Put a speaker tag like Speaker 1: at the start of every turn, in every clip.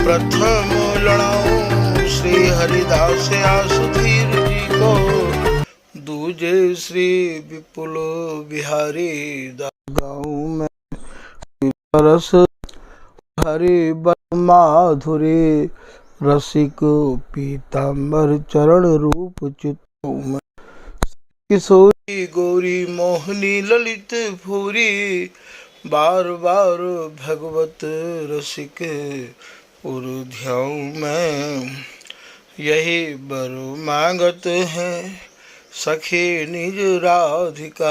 Speaker 1: प्रथम लड़ाऊं श्री हरिदास आसुधीर जी को, दूजे श्री विपुल बिहारी दास गाऊं मैं। रस हरि बल माधुरी रसिक पीताम्बर चरण रूप चितूं मैं। किशोरी गौरी मोहनी ललित फूरी, बार बार भगवत रसिक उर ध्याऊं मैं। यही बर मांगत है सखी निज राधिका,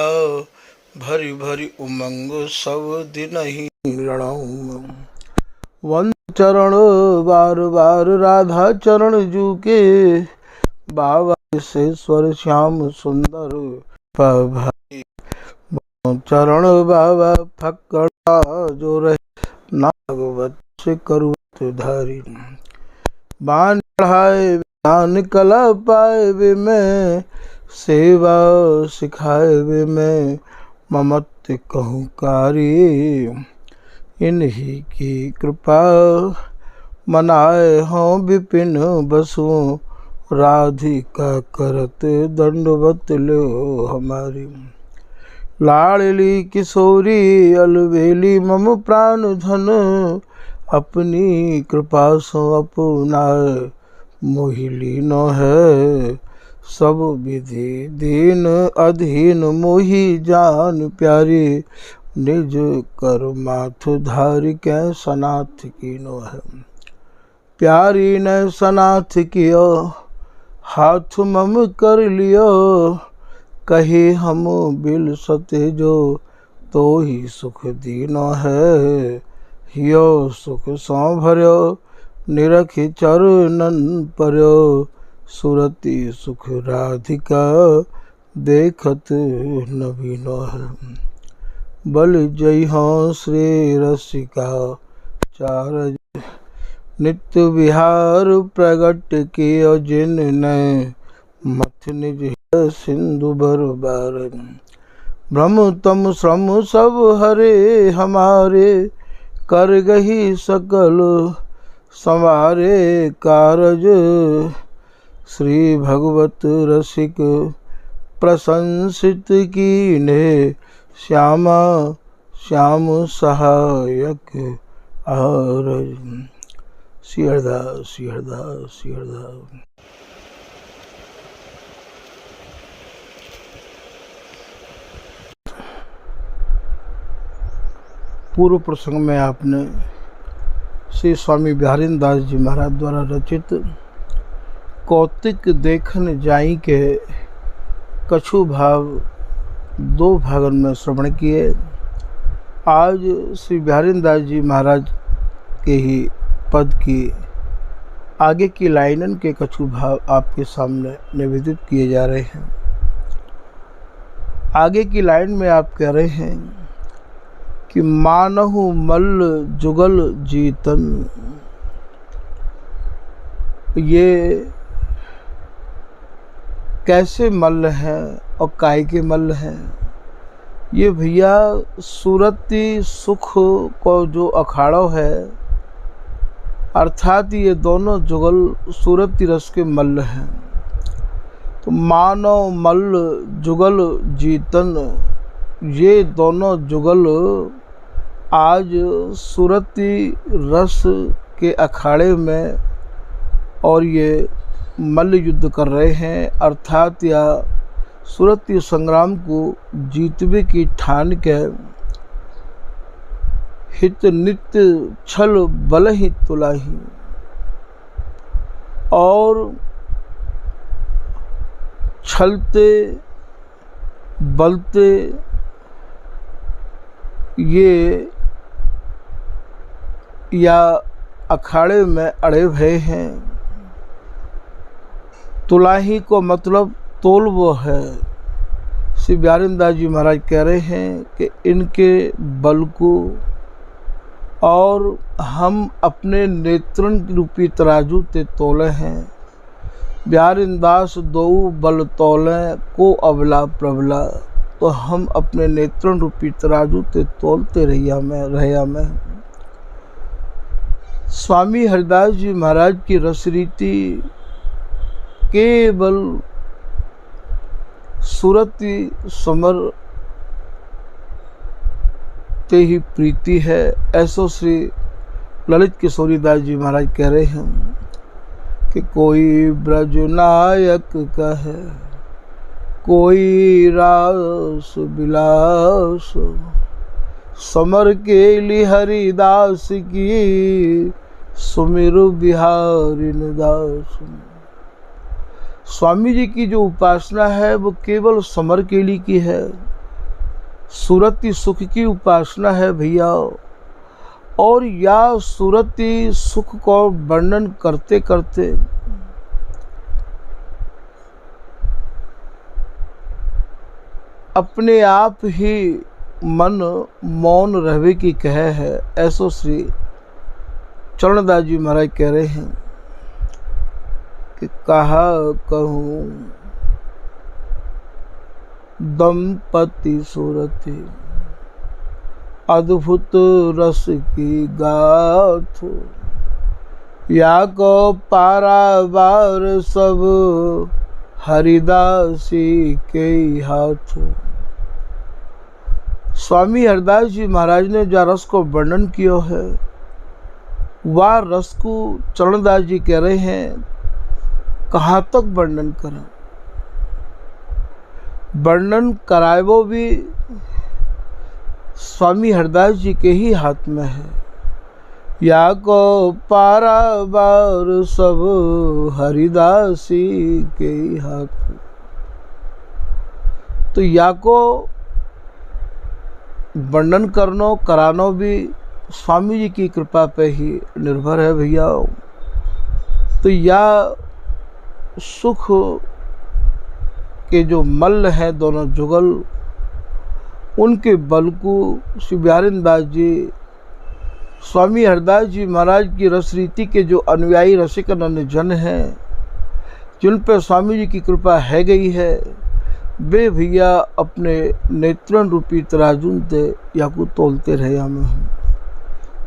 Speaker 1: भरी भरी उमंग सब दिन ही रणऊं। वंद चरण बार बार राधा चरण जू के, बाबा से स्वर श्याम सुंदर भाई। चरण बाबा फकड़ा जो रहे, नागवत से करुत धारी। बान चढ़ाए ज्ञान कला पाए वे मैं, सेवा सिखाए वे मैं ममत कहूँ कारी। इन्हीं की कृपा मनाए हों विपिन बसु, राधिका करत दंडवत लो हमारी। लाडली किशोरी अलवेली मम प्राण धन, अपनी कृपा सो अपना मोहिली न है। सब विधि दीन अधीन मोहि जान प्यारी, निज कर माथ धारि कै सनाथ कीनो है। प्यारी ने सनाथ कियो हाथ मम कर लियो, कही हम बिल सते जो तो ही सुख दीनो है। हियो सुख सौ भर्यो निरखि चरणन पर्यो, सुरति सुख राधिका देखत नवीनो है। बल जय हो श्री रसिका चारज, नित्य विहार प्रगट कियो जिन ने, मथ निज सिंधु बरबार। भ्रम तम श्रम सब हरे हमारे, कर गही सकल संवारे कारज। श्री भगवत रसिक प्रशंसित कीन्हे, श्यामा श्याम सहायक आरज। श्री हरिदास श्री हरिदास श्री हरिदास। पूर्व प्रसंग में आपने श्री स्वामी बिहारीन दास जी महाराज द्वारा रचित कौतिक देखन जाई के कछु भाव दो भागन में श्रवण किए। आज श्री बिहारीन दास जी महाराज के ही पद की आगे की लाइनन के कछु भाव आपके सामने निवेदित किए जा रहे हैं। आगे की लाइन में आप कह रहे हैं कि मानहु मल्ल जुगल जीतन। ये कैसे मल्ल हैं और काय के मल्ल हैं? ये भैया सूरती सुख को जो अखाड़ो है, अर्थात ये दोनों जुगल सूरती रस के मल्ल हैं। तो मानो मल्ल जुगल जीतन, ये दोनों जुगल आज सूरती रस के अखाड़े में और ये मल्ल युद्ध कर रहे हैं, अर्थात या सूरती संग्राम को जीतवे की ठान के हित नित्य छल बल ही तुलाही। और छलते बलते ये या अखाड़े में अड़े भय हैं। तुलाही को मतलब तोल वो है। श्री बिहारीन दास जी महाराज कह रहे हैं कि इनके बल को और हम अपने नेत्रन रूपी तराजू ते तोले हैं। बिहारीन दास दो बल तोले को अबला प्रबला, तो हम अपने नेत्रन रूपी तराजू ते तोलते रहिया में। स्वामी हरिदास जी महाराज की रसरीति केवल सुरति समर ते ही प्रीति है, ऐसो श्री ललित किशोरीदास जी महाराज कह रहे हैं कि कोई ब्रज नायक कहे, कोई रास विलास, समर के लिए हरिदास की, सुमिरु बिहारी दास। स्वामी जी की जो उपासना है वो केवल समर के लिए की है, सुरति सुख की उपासना है भैया। और या सुरति सुख को वर्णन करते करते अपने आप ही मन मौन रहवे की कह है, ऐसो श्री चरणदास जी महाराज कह रहे हैं कि कहा कहूँ दंपति सुरति, अद्भुत रस की गाथ, या को पारावार सब हरिदासी के हाथ। स्वामी हरिदास जी महाराज ने जो रस को वर्णन किया है, वह रस को चरणदास जी कह रहे हैं कहाँ तक वर्णन करें। वर्णन कराए वो भी स्वामी हरिदास जी के ही हाथ में है। या को पारावार सब हरिदासी के ही हाथ। तो या को वर्णन करनो करानो भी स्वामी जी की कृपा पे ही निर्भर है भैया। तो या सुख के जो मल्ल हैं दोनों जुगल, उनके बल को श्री बिहारी दास जी, स्वामी हरिदास जी महाराज की रसरीति के जो अनुयायी रसिक जन हैं, जिन पर स्वामी जी की कृपा है गई है, वे भैया अपने नेत्रन रूपी तराजून ते या को तोलते रहे हमें।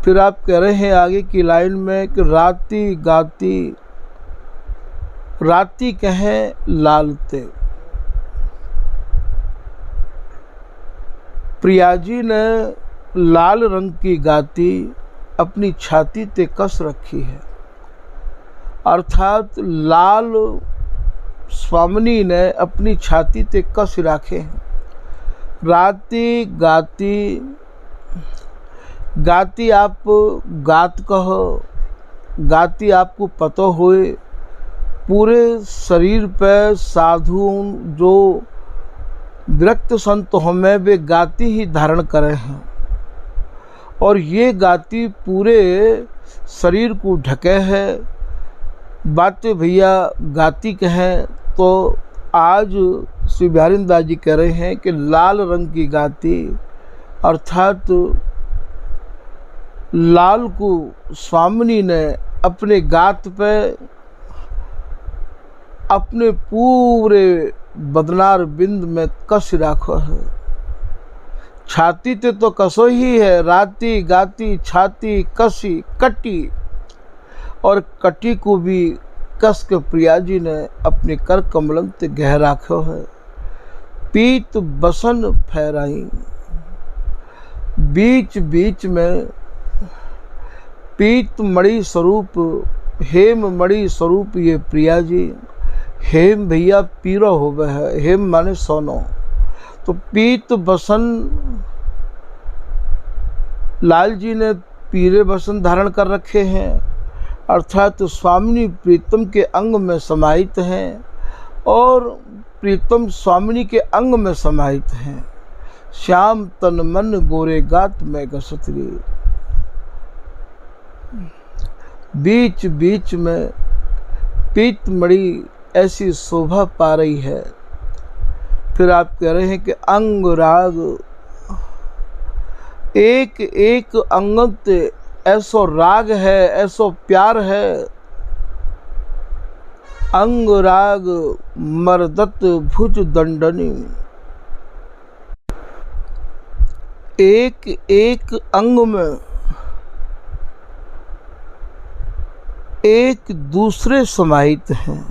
Speaker 1: फिर आप कह रहे हैं आगे की लाइन में कि राती गाती, राती कहें लालते। प्रिया जी ने लाल रंग की गाती अपनी छाती ते कस रखी है, अर्थात लाल स्वामिनी ने अपनी छाती ते कस रखे हैं। राती गाती, गाती आप गात कहो, गाती आपको पता होए, पूरे शरीर पे साधु जो विरक्त संत हमें वे गाती ही धारण करे हैं, और ये गाती पूरे शरीर को ढके है। बातें भैया गाती कहें तो आज श्री बिहारी दास जी कह रहे हैं कि लाल रंग की गाती, अर्थात लाल को स्वामिनी ने अपने गात पे अपने पूरे बदनार बिंद में कस रखो है। छाती ते तो कसो ही है, राती गाती छाती कसी कटी, और कटी को भी कस के प्रिया जी ने अपने कर कमलन ते गह राखो है। पीत बसन फहराई, बीच बीच में पीत मणि स्वरूप, हेम मणि स्वरूप ये प्रिया जी। हेम भैया पीरो होवे है, हेम माने सोनो। तो पीत बसन, लाल जी ने पीरे बसन धारण कर रखे हैं, अर्थात स्वामिनी प्रीतम के अंग में समाहित हैं, और प्रीतम स्वामिनी के अंग में समाहित हैं। श्याम तन मन गोरे गात में गसतरी, बीच बीच में पीत मणि ऐसी शोभा पा रही है। फिर आप कह रहे हैं कि अंग राग, एक एक अंगत ऐसो राग है, ऐसो प्यार है। अंग राग मर्दत भुज दंडनी, एक एक अंग में एक दूसरे समाहित हैं,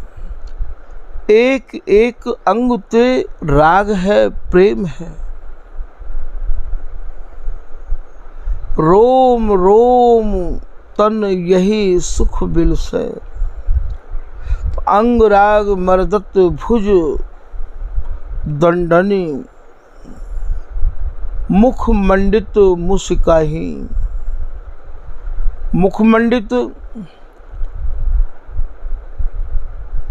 Speaker 1: एक एक अंग ते राग है, प्रेम है। रोम रोम तन यही सुख बिलसे, अंग राग मर्दत भुज दंडनी, मुख मंडित मुस्काही। मुखमंडित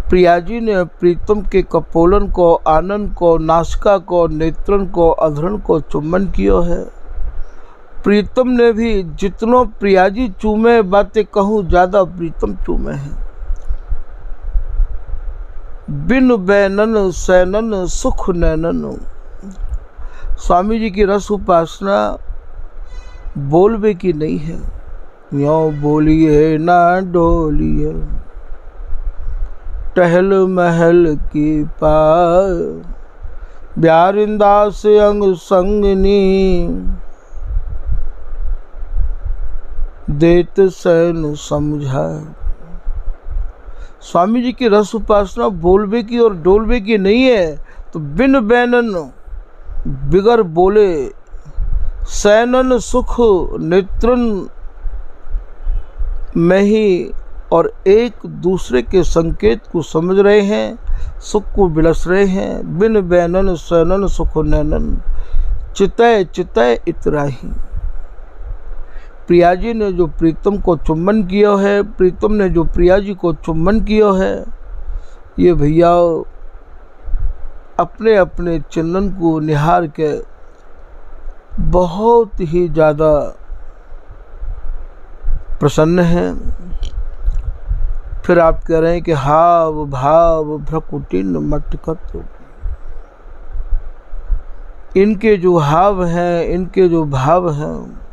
Speaker 1: प्रियाजी ने प्रीतम के कपोलन को, आनंद को, नासिका को, नेत्रन को, अधरण को चुम्बन कियो है। प्रीतम ने भी जितनो प्रियाजी चूमे, बातें कहूँ ज्यादा प्रीतम चूमे हैं। बिन बैनन सैनन सुख नैनन। स्वामी जी की रस उपासना बोलबे की नहीं है। यों बोलिए ना डोलिए, टहल महल की पार, ब्यारिंदा से अंग संगनी, देत सैन समझा। स्वामी जी की रस उपासना बोलबे की और डोलबे की नहीं है। तो बिन बैनन, बिगर बोले, सैनन सुख नेत्रन में ही, और एक दूसरे के संकेत को समझ रहे हैं, सुख को बिलस रहे हैं। बिन बैनन सैनन सुख नैनन, चितय चितय इतराही। प्रियाजी ने जो प्रीतम को चुम्बन किया है, प्रीतम ने जो प्रियाजी को चुम्बन किया है, ये भैया अपने अपने चिल्लन को निहार के बहुत ही ज़्यादा प्रसन्न हैं। फिर आप कह रहे हैं कि हाव भाव भ्रकुटिन मटकत। इनके जो हाव हैं, इनके जो भाव हैं,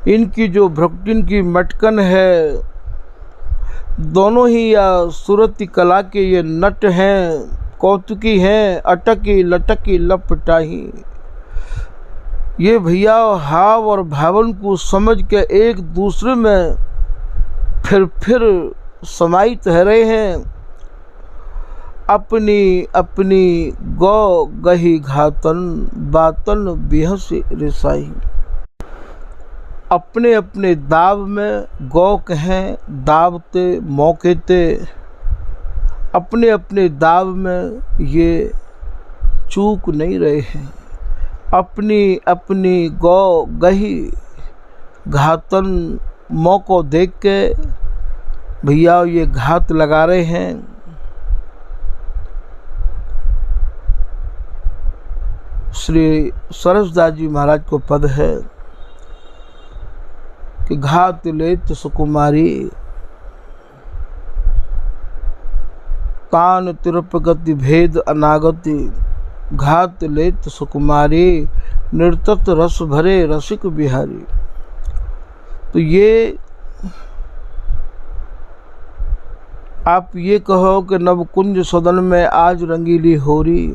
Speaker 1: इनकी जो भ्रकुटिन की मटकन है, दोनों ही या सूरती कला के ये नट हैं, कौतुकी हैं, अटकी लटकी लपटाही। ये भैया हाव और भावन को समझ के एक दूसरे में फिर समाहित रह रहे हैं। अपनी अपनी गौ गही घातन, बातन बिहस रिसाई। अपने अपने दाव में गौ कहें, दावते मौके ते, अपने अपने दाव में ये चूक नहीं रहे हैं। अपनी अपनी गौ गही घातन मौको देख के भैया ये घात लगा रहे हैं। श्री सरसदास जी महाराज को पद है कि घात लेत सुकुमारी, तान तिरपगति भेद अनागति। घात लेत सुकुमारी, निर्तत रस भरे रसिक बिहारी। तो ये आप ये कहो कि नवकुंज सदन में आज रंगीली होरी,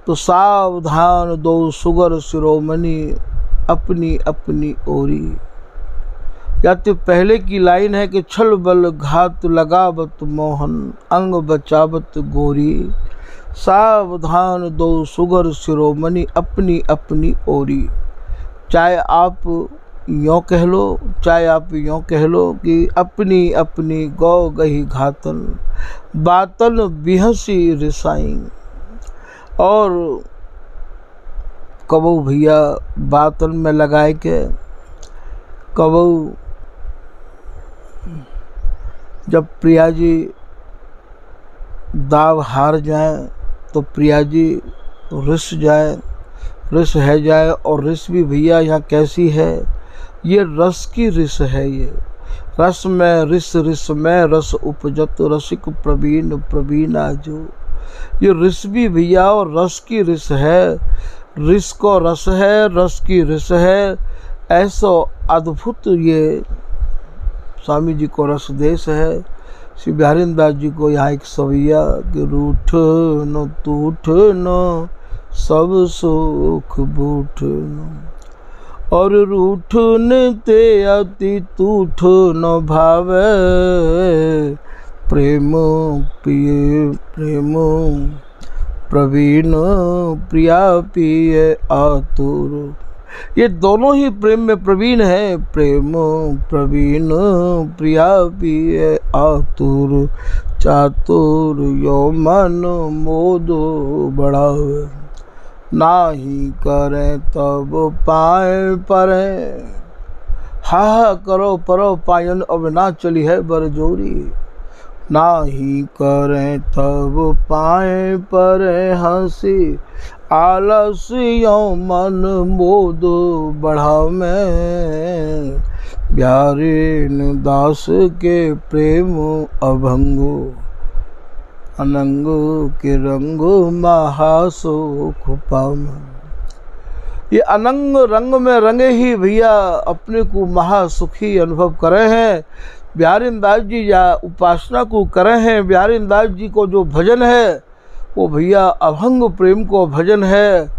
Speaker 1: तो सावधान दो सुगर शिरोमणि, अपनी अपनी ओरी। या तो पहले की लाइन है कि छल बल घात लगावत मोहन, अंग बचावत गोरी। सावधान दो सुगर शिरोमणि, अपनी अपनी ओरी। चाहे आप यों कह लो, चाहे आप यों कह लो कि अपनी अपनी गौ गही घातन, बातन बिहसी रिसाई। और कबू भैया बातन में लगाए के, कबू जब प्रियाजी दाव हार जाए तो प्रियाजी रिस जाए, रिस है जाए। और रिस भी भैया यहाँ कैसी है, ये रस की रिस है। ये रस में रिस, रिस में रस उपजत, रसिक प्रवीण प्रवीण आजो। ये रिस भी भैया और रस की रिस है। रिस को रस है, रस की रिस है। ऐसा अद्भुत ये स्वामी जी को रस देश है। श्री बिहारीन दास जी को यहाँ एक सवैया कि रूठ न टूट न सब सुख बूठ न। और रूठन ते अति तूठ न भावे, प्रेम पिए प्रेम प्रवीण प्रिया पिए आतुर। ये दोनों ही प्रेम में प्रवीण है। प्रेम प्रवीण प्रिया पिए आतुर, चातुर यो मन मोद बढ़ावे, नाही करें तब पाए परे। हा करो परो पायन अब ना चली है बरजोरी, नाही करें तब पाए परे हंसी, आलस यो मन मोद बढ़ावे, प्यारे दास के प्रेम अभंगो, अनंग के रंग महासुख पावे। ये अनंग रंग में रंगे ही भैया अपने को महासुखी अनुभव करे हैं। बिहारी दास जी या उपासना को करे हैं। बिहारी दास जी को जो भजन है वो भैया अभंग प्रेम को भजन है,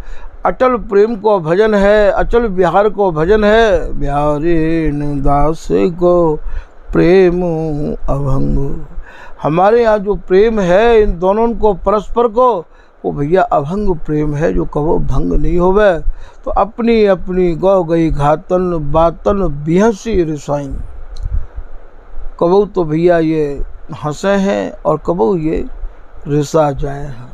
Speaker 1: अटल प्रेम को भजन है, अचल बिहार को भजन है। बिहारी दास को प्रेम अभंग, हमारे यहाँ जो प्रेम है इन दोनों को परस्पर को, वो भैया अभंग प्रेम है जो कबो भंग नहीं होवे। तो अपनी अपनी गौ गई घातन बातन बिहसी रिसाई, कबो तो भैया ये हंसे हैं और कबो ये रिसा जाए हैं।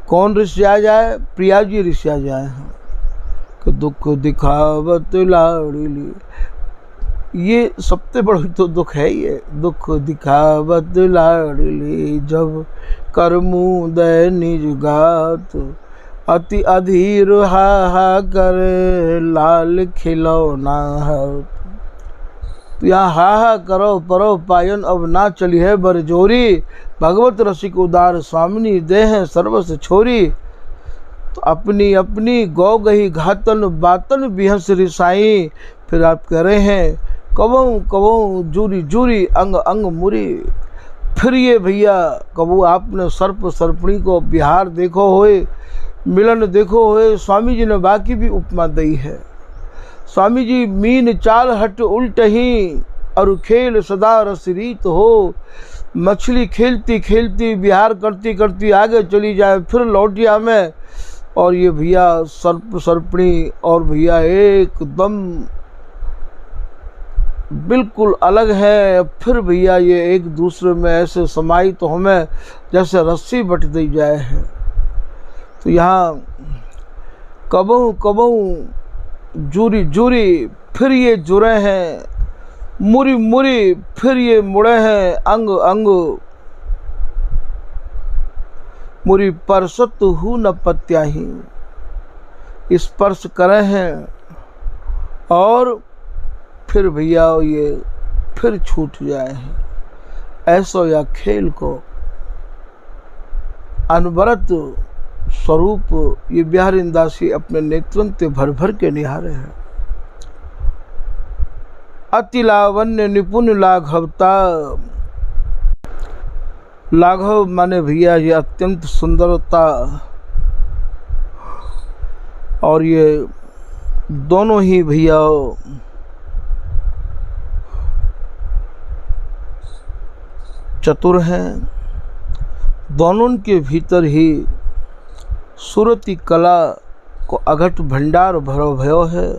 Speaker 1: कौन रिसा जाए? प्रिया जी रिसा जाए हैं कि दुख दिखावत लाड़ली, ये सबसे बड़ा तो दुख है ये। दुख दिखावत लाड़ली, जब करमू दय निज गात, अति अधीर हा हा कर लाल खिलौना हाथ। तो यहाँ हा हा करो परो पायन अब ना चली है बरजोरी, भगवत रसिक उदार स्वामिनी दे हैं सर्वस छोरी। तो अपनी अपनी गौ गही घातन बातन बिहस रिसाई, फिर आप कह रहे हैं कबों कबों जूरी जूरी अंग अंग मुरी। फिर ये भैया कबू आपने सर्प सर्पणी को बिहार देखो होए, मिलन देखो होए। स्वामी जी ने बाकी भी उपमा दी है। स्वामी जी मीन चाल हट उल्ट ही, और खेल सदा रस रीत हो। मछली खेलती खेलती बिहार करती करती आगे चली जाए, फिर लौटिया में, और ये भैया सर्प सर्पणी और भैया एकदम बिल्कुल अलग है। फिर भैया ये एक दूसरे में ऐसे समाई तो हमें जैसे रस्सी बट दी जाए है। तो यहाँ कबों कबों जूरी जूरी, फिर ये जुड़े हैं, मुरी मुरी फिर ये मुड़े हैं, अंग अंग मुरी परसत हूँ न पत्याही। स्पर्श करे हैं और फिर भैया ये फिर छूट जाए हैं। ऐसो या खेल को अनवरत स्वरूप ये बिहारी दासी अपने नेत्रन ते भर भर के निहारे हैं। अति लावण्य निपुण लाघवता, लाघव माने भैया ये अत्यंत सुंदरता, और ये दोनों ही भैया चतुर हैं। दोनों के भीतर ही सुरती कला को अघट भंडार भरो भयो है।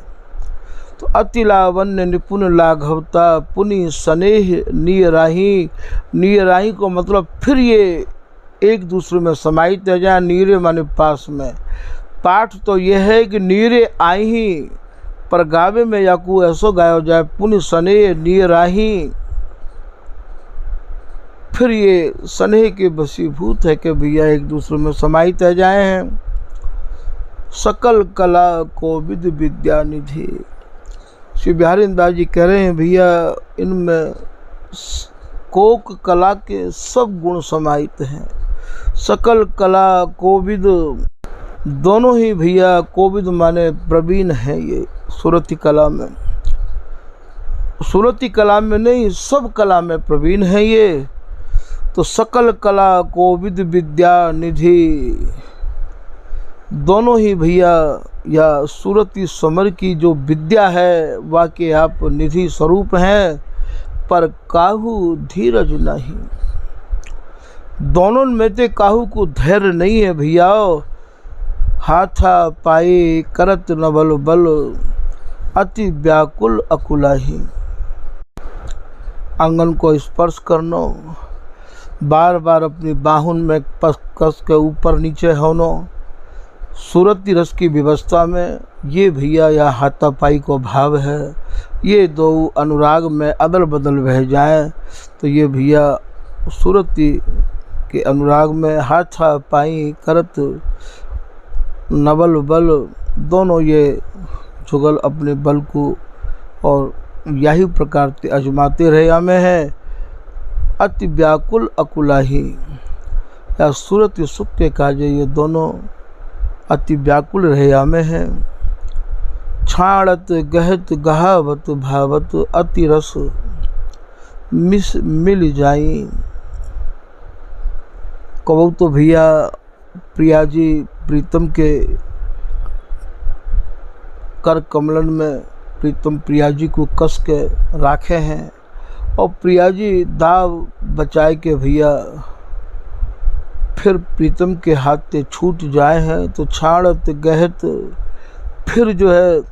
Speaker 1: तो अति लावण्य निपुण लाघवता, पुनि स्नेह नीराही। नीराही को मतलब फिर ये एक दूसरे में समाहित है। जहाँ नीरे माने पास में। पाठ तो यह है कि नीरे आई ही, पर गावे में याकू ऐसो गायो जाए पुनि स्नेह नीराही। फिर ये स्नेह के बसीभूत है कि भैया एक दूसरे में समाहित है जाए हैं। सकल कला को विद विद्या निधि। श्री बिहारी दास जी कह रहे हैं भैया इनमें कोक कला के सब गुण समाहित हैं। सकल कला कोविद, दोनों ही भैया कोविद माने प्रवीण हैं ये सुरती कला में। सुरती कला में नहीं, सब कला में प्रवीण हैं ये। तो सकल कला कोविद विद्या निधि, दोनों ही भैया या सूरती समर की जो विद्या है वाकई आप निधि स्वरूप हैं, पर काहू धीरज नहीं। दोनों में ते काहू को धैर्य नहीं है भैया। हाथा पाई करत न बल बल, अति व्याकुल अकुलाही। आंगन को स्पर्श करनो, बार बार अपनी बाहुन में कस के ऊपर नीचे होनो, सूरती रस की व्यवस्था में ये भैया या हाथापाई को भाव है। ये दो अनुराग में अदल बदल बह जाए तो ये भैया सूरती के अनुराग में हाथापाई करत नवल बल, दोनों ये जुगल अपने बल को और यही प्रकार से अजमाते रहे में है। अति व्याकुल अकुलाही या सूरती सुख के काजे ये दोनों अति व्याकुल रहे में है। छाड़त गहत गहावत भावत अति रस मिल जाई। कबू तो भैया प्रिया जी प्रीतम के कर कमलन में प्रीतम प्रिया जी को कस के राखे हैं और प्रिया जी दाव बचाए के भैया फिर प्रीतम के हाथ से छूट जाए हैं तो छाड़त गहत फिर जो है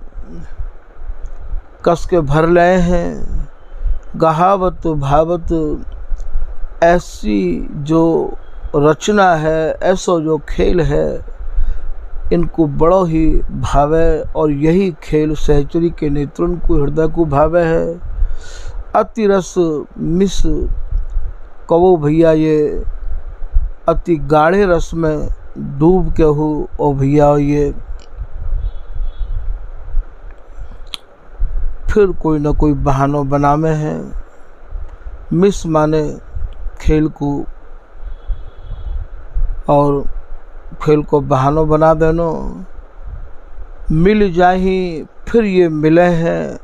Speaker 1: कस के भर लाए हैं। गहावत भावत, ऐसी जो रचना है, ऐसा जो खेल है, इनको बड़ो ही भावे और यही खेल सहचरी के नेत्रों को हृदय को भावे है। अति रस मिस कवो भैया ये अति गाढ़े रस में डूब के हो और भैया ये फिर कोई ना कोई बहानों बनावे हैं। मिस माने खेल को और खेल को बहानों बना देनो। मिल जाही फिर ये मिले हैं,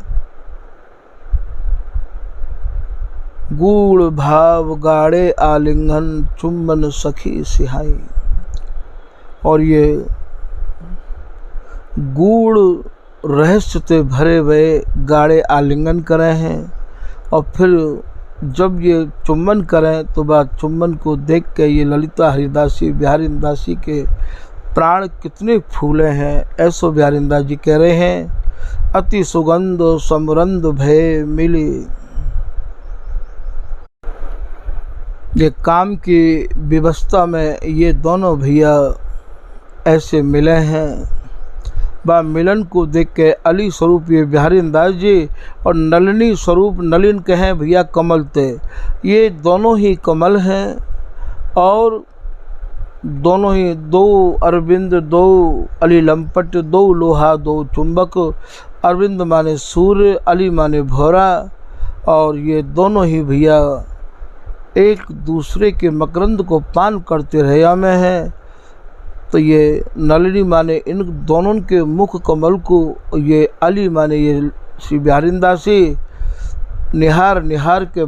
Speaker 1: गूढ़ भाव गाढ़े आलिंगन चुम्बन सखी सिहाई। और ये गूढ़ रहस्य से भरे हुए गाढ़े आलिंगन करे हैं और फिर जब ये चुम्बन करें तो बाद चुम्बन को देख के ये ललिता हरिदासी बिहारिंदासी के प्राण कितने फूले हैं, ऐसो बिहारिंदास जी कह रहे हैं। अति सुगंध समरंद भय मिली। ये काम की व्यवस्था में ये दोनों भैया ऐसे मिले हैं। बा मिलन को देख के अली स्वरूप ये बिहारिंदास जी और नलिनी स्वरूप नलिन कहें भैया कमल ते, ये दोनों ही कमल हैं और दोनों ही दो अरविंद, दो अली लंपट, दो लोहा, दो चुंबक। अरविंद माने सूर्य, अली माने भौरा और ये दोनों ही भैया एक दूसरे के मकरंद को पान करते रहे में हैं। तो ये नलिनी माने इन दोनों के मुख कमल को, ये अली माने ये श्री बिहारिंदासी निहार निहार के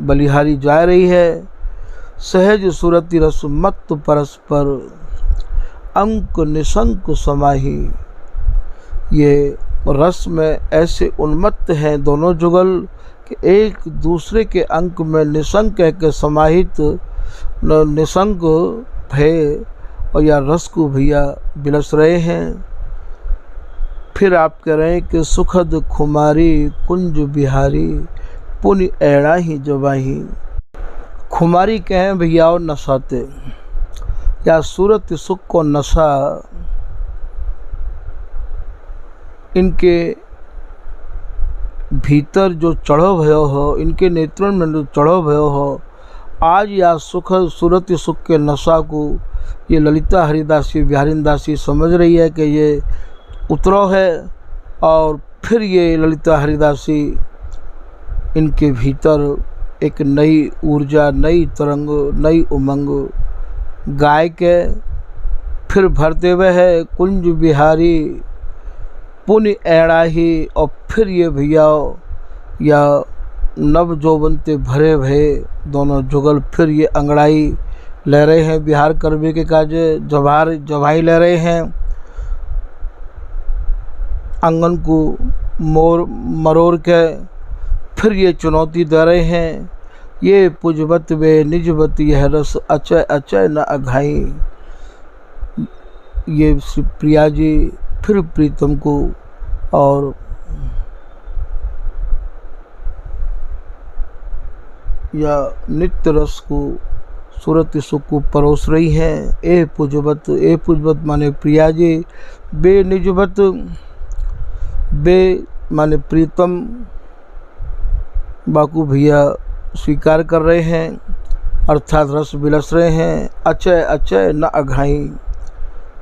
Speaker 1: बलिहारी जा रही है। सहज सुरति रस मत परस्पर अंक निशंक समाही। ये रस में ऐसे उन्मत्त हैं दोनों जुगल कि एक दूसरे के अंक में निशंक के समाहित निशंक भय और या रस को भैया बिलस रहे हैं। फिर आप कह रहे हैं कि सुखद खुमारी कुंज बिहारी पुनि ऐड़ा ही जवाही। खुमारी कहें भैया और नशाते या सूरत सुख को नशा इनके भीतर जो चढ़ो भयो हो, इनके नेत्रों में जो चढ़ो भयो हो, आज या सुख सूरत सुख के नशा को ये ललिता हरिदासी बिहारिंदासी समझ रही है कि ये उतरो है और फिर ये ललिता हरिदासी इनके भीतर एक नई ऊर्जा, नई तरंग, नई उमंग गाय के फिर भरते हुए है कुंज बिहारी पुण्य ऐड़ा ही। और फिर ये भैया या नव जौवनते भरे भये दोनों जुगल फिर ये अंगड़ाई ले रहे हैं बिहार करवे के काजे जवाई ले रहे हैं। आंगन को मरोड़ के फिर ये चुनौती दे रहे हैं, ये पुजबत वे निजबत यह रस अचय अचय न अघाई। ये श्री प्रिया जी फिर प्रीतम को और या नित्य रस को सूरत सुख को परोस रही हैं। ए पुजबत माने प्रिया जी, बे निजबत, बे माने प्रीतम बाकू भैया स्वीकार कर रहे हैं, अर्थात रस बिलस रहे हैं। अचय अचय न अघाई।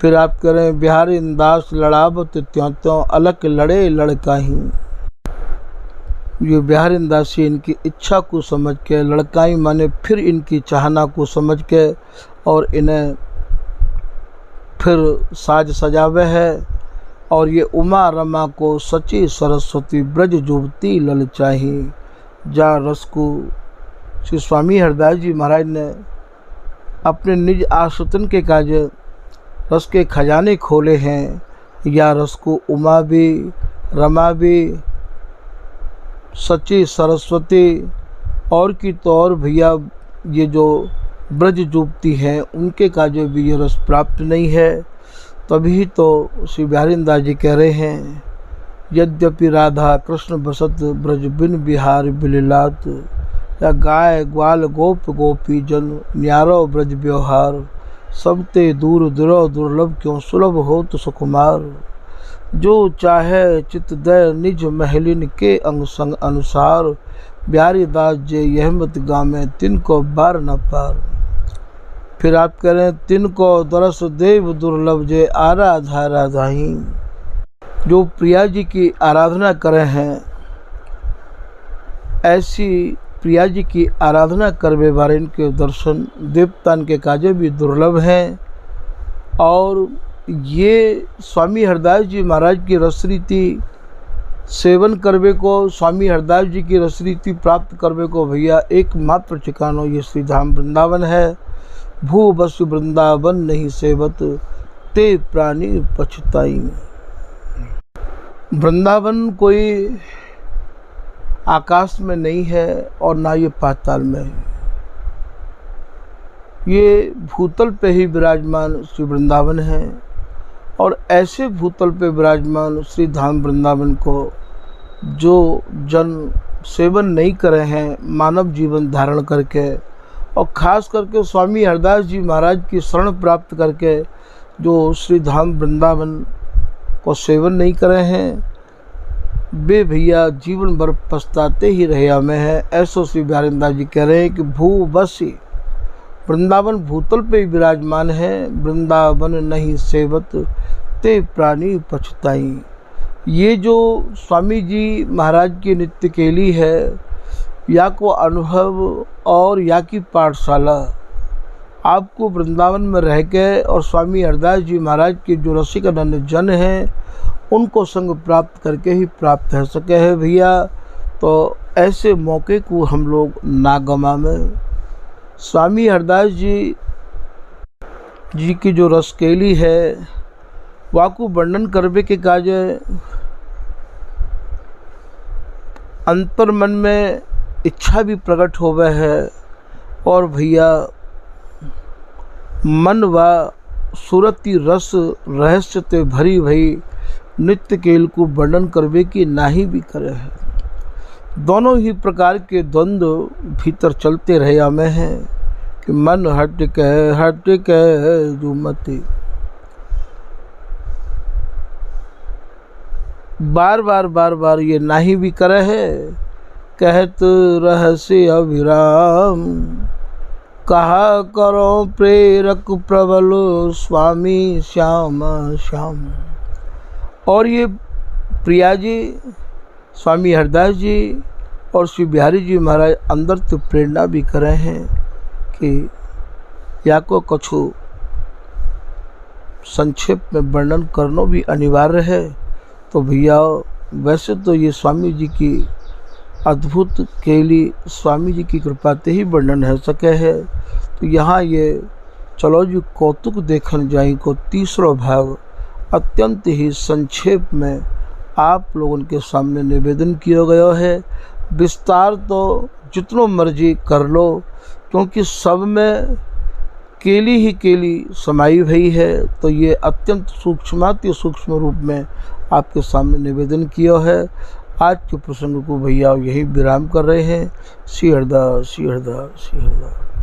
Speaker 1: फिर आप कह रहे हैं बिहारी इंदास लड़ावत त्यों त्यों अलग लड़े लड़काही। ये बिहारी इंदासी इनकी इच्छा को समझ के, लड़काई माने फिर इनकी चाहना को समझ के और इन्हें फिर साज सजावे है। और ये उमा रमा को सची सरस्वती ब्रज जुबती ललचाही। जा रस को श्री स्वामी हरदास जी महाराज ने अपने निज आश्रितन के काज रस के खजाने खोले हैं। या रस को उमा भी, रमा भी, सच्ची सरस्वती और की तो और भैया ये जो ब्रज जुबती हैं उनके काजों भी ये रस प्राप्त नहीं है। तभी तो श्री बिहारीदास जी कह रहे हैं, यद्यपि राधा कृष्ण बसत ब्रज बिन बिहार बिललात। या गाय ग्वाल गोप गोपी जन न्यारो ब्रज व्यवहार। सबते दूर दुरो दुर्लभ क्यों सुलभ हो तो सुकुमार। जो चाहे चित दय निज महलिन के अंग संग अनुसार। बिहारी दास जे यह मत गामे तिनको बार न पार। फिर आप कह रहे हैं तिनको दरस देव दुर्लभ जे आराधा राधाही। जो प्रिया जी की आराधना करे हैं, ऐसी प्रिया जी की आराधना करवे बारे इनके दर्शन देवतान के काजे भी दुर्लभ हैं। और ये स्वामी हरदास जी महाराज की रसरीति सेवन करवे को, स्वामी हरदास जी की रसरीति प्राप्त करवे को भैया एकमात्र ठिकाना ये श्री धाम वृंदावन है। भू बस वृंदावन नहीं सेवत ते प्राणी पछताई। वृंदावन कोई आकाश में नहीं है और ना ये पाताल में है, ये भूतल पे ही विराजमान श्री वृंदावन है। और ऐसे भूतल पे विराजमान श्री धाम वृंदावन को जो जन सेवन नहीं करे हैं मानव जीवन धारण करके, और ख़ास करके स्वामी हरदास जी महाराज की शरण प्राप्त करके जो श्री धाम वृंदावन को सेवन नहीं करे हैं, वे भैया जीवन भर पछताते ही रहे में है। ऐसो श्री बिहारीदास जी कह रहे हैं कि भू बसी वृंदावन भूतल पे विराजमान है, वृंदावन नहीं सेवत ते प्राणी पछताई। ये जो स्वामी जी महाराज की नित्य केली है, या को अनुभव और या की पाठशाला, आपको वृंदावन में रह के और स्वामी हरदास जी महाराज के जो रसिकानंद जन हैं उनको संग प्राप्त करके ही प्राप्त हो सके है भैया। तो ऐसे मौके को हम लोग ना गंवावें। स्वामी हरदास जी की जो रसकेली है वाकू वर्णन करवे के काज अंतर मन में इच्छा भी प्रकट होवे है। और भैया मन व सूरती रस रहस्य ते भरी भई नित्य केल को वर्णन करवे की नाही भी करे है। दोनों ही प्रकार के द्वंद्व भीतर चलते रहे में हैं कि मन हट के जो मति बार बार ये नाही भी करे है। कहत रहस्य अभिराम कहा करो प्रेरक प्रबल स्वामी श्याम श्याम। और ये प्रिया जी, स्वामी हरदास जी और श्री बिहारी जी महाराज अंदर तो प्रेरणा भी कर रहे हैं कि या को कछु संक्षेप में वर्णन करना भी अनिवार्य है। तो भैया वैसे तो ये स्वामी जी की अद्भुत केली स्वामी जी की कृपा से ही वर्णन हो सके है। तो यहाँ ये चलो जी कौतुक देखन जाई को तीसरो भाग अत्यंत ही संक्षेप में आप लोगों के सामने निवेदन किया गया है। विस्तार तो जितनो मर्जी कर लो, क्योंकि सब में केली ही केली समाई हुई है। तो ये अत्यंत सूक्ष्माति सूक्ष्म रूप में आपके सामने निवेदन किया है। आज के प्रसंग को भैया यही विराम कर रहे हैं। श्री हरदा, श्री हरदा, श्री हरदा।